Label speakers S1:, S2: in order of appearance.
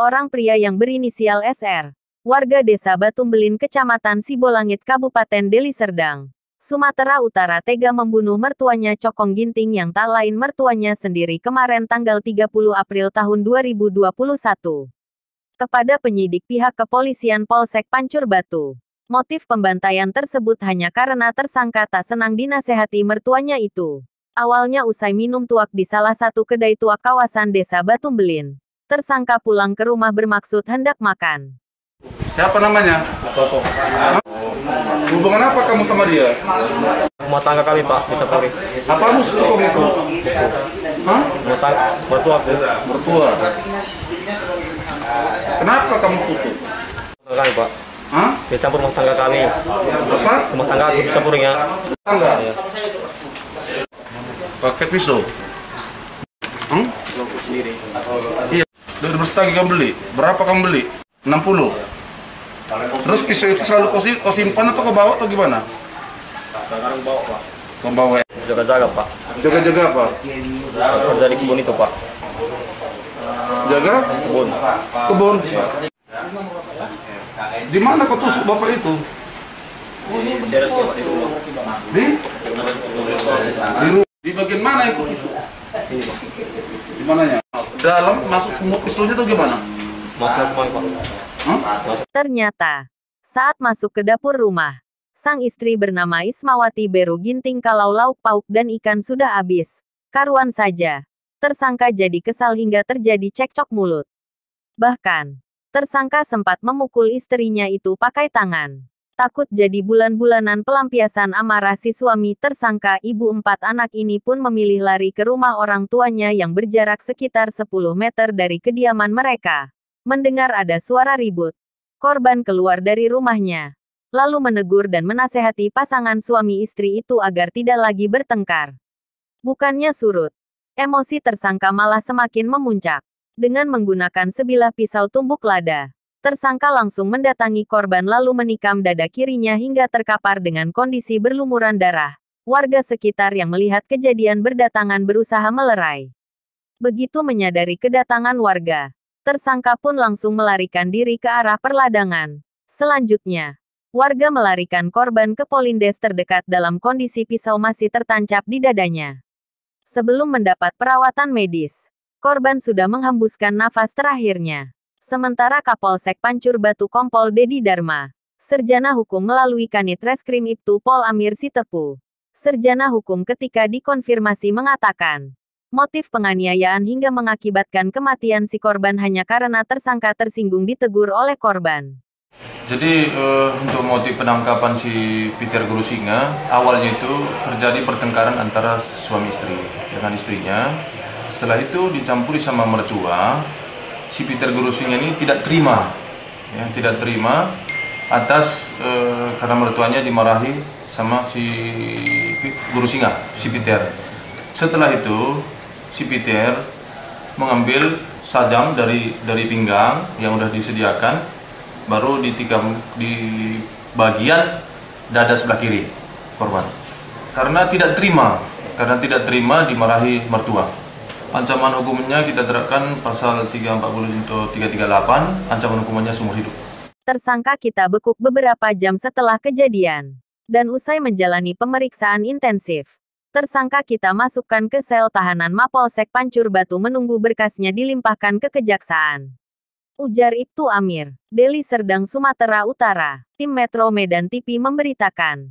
S1: Seorang pria yang berinisial SR, warga desa Batumbelin, Kecamatan Sibolangit, Kabupaten Deli Serdang, Sumatera Utara, tega membunuh mertuanya Cokong Ginting yang tak lain mertuanya sendiri kemarin tanggal 30 April tahun 2021. Kepada penyidik pihak kepolisian Polsek Pancur Batu, motif pembantaian tersebut hanya karena tersangka tak senang dinasehati mertuanya itu. Awalnya usai minum tuak di salah satu kedai tuak kawasan desa Batumbelin, tersangka pulang ke rumah bermaksud hendak makan.
S2: Siapa namanya?
S3: Toto.
S2: Hubungan apa kamu sama dia?
S3: Rumah tangga kami, Pak, bisa pakai.
S2: Apa musuh Cokong itu? Hah?
S3: Rumah tangga, mertua aku.
S2: Mertua. Kenapa kamu putus?
S3: Rumah tangga kami, Pak.
S2: Hah?
S3: Dia campur rumah tangga kami.
S2: Apa?
S3: Rumah tangga aku campur ya.
S2: Tangga?
S3: Iya.
S2: Pakai pisau? Iya. Dari berstagi kamu beli? Berapa kamu beli? 60? Terus pisau itu selalu kau simpan atau kau bawa atau gimana?
S3: Sekarang bawa, Pak.
S2: Kau bawa?
S3: Jaga-jaga, Pak.
S2: Jaga-jaga apa?
S3: Kerja di kebun itu, Pak.
S2: Jaga?
S3: Kebun.
S2: Kebun? Di mana kau tusuk bapak itu?
S3: Beres, Pak, di rumah.
S2: Di bagian mana yang kau tusuk?
S3: Ini, Pak.
S2: Di mananya? Dalam masuk semua pisaunya atau gimana?
S3: Masuk semua, Pak.
S2: Hah?
S1: Ternyata, saat masuk ke dapur rumah, sang istri bernama Ismawati Beru Ginting kalau lauk pauk dan ikan sudah habis. Karuan saja, tersangka jadi kesal hingga terjadi cekcok mulut. Bahkan, tersangka sempat memukul istrinya itu pakai tangan. Takut jadi bulan-bulanan pelampiasan amarah si suami, tersangka ibu 4 anak ini pun memilih lari ke rumah orang tuanya yang berjarak sekitar 10 meter dari kediaman mereka. Mendengar ada suara ribut, korban keluar dari rumahnya, lalu menegur dan menasehati pasangan suami istri itu agar tidak lagi bertengkar. Bukannya surut, emosi tersangka malah semakin memuncak. Dengan menggunakan sebilah pisau tumbuk lada, tersangka langsung mendatangi korban lalu menikam dada kirinya hingga terkapar dengan kondisi berlumuran darah. Warga sekitar yang melihat kejadian berdatangan berusaha melerai. Begitu menyadari kedatangan warga, tersangka pun langsung melarikan diri ke arah perladangan. Selanjutnya, warga melarikan korban ke Polindes terdekat dalam kondisi pisau masih tertancap di dadanya. Sebelum mendapat perawatan medis, korban sudah menghembuskan nafas terakhirnya. Sementara Kapolsek Pancur Batu Kompol Dedi Dharma, Sarjana Hukum melalui Kanit Reskrim Ibtu Pol Amir Sitepu, Sarjana Hukum ketika dikonfirmasi mengatakan, motif penganiayaan hingga mengakibatkan kematian si korban hanya karena tersangka tersinggung ditegur oleh korban.
S4: Jadi untuk motif penangkapan si Peter Grusinga, awalnya itu terjadi pertengkaran antara suami istri dengan istrinya. Setelah itu dicampuri sama mertua, si Peter Grusinga ini tidak terima atas karena mertuanya dimarahi sama si Grusinga, si Peter. Setelah itu si Peter mengambil sajam dari pinggang yang sudah disediakan, baru ditikam di bagian dada sebelah kiri korban. Karena tidak terima dimarahi mertua. Ancaman hukumnya kita terapkan pasal 340 atau 338, ancaman hukumannya seumur hidup.
S1: Tersangka kita bekuk beberapa jam setelah kejadian, dan usai menjalani pemeriksaan intensif, tersangka kita masukkan ke sel tahanan Mapolsek Pancur Batu menunggu berkasnya dilimpahkan ke kejaksaan. Ujar Ibtu Amir, Deli Serdang, Sumatera Utara. Tim Metro Medan TV memberitakan.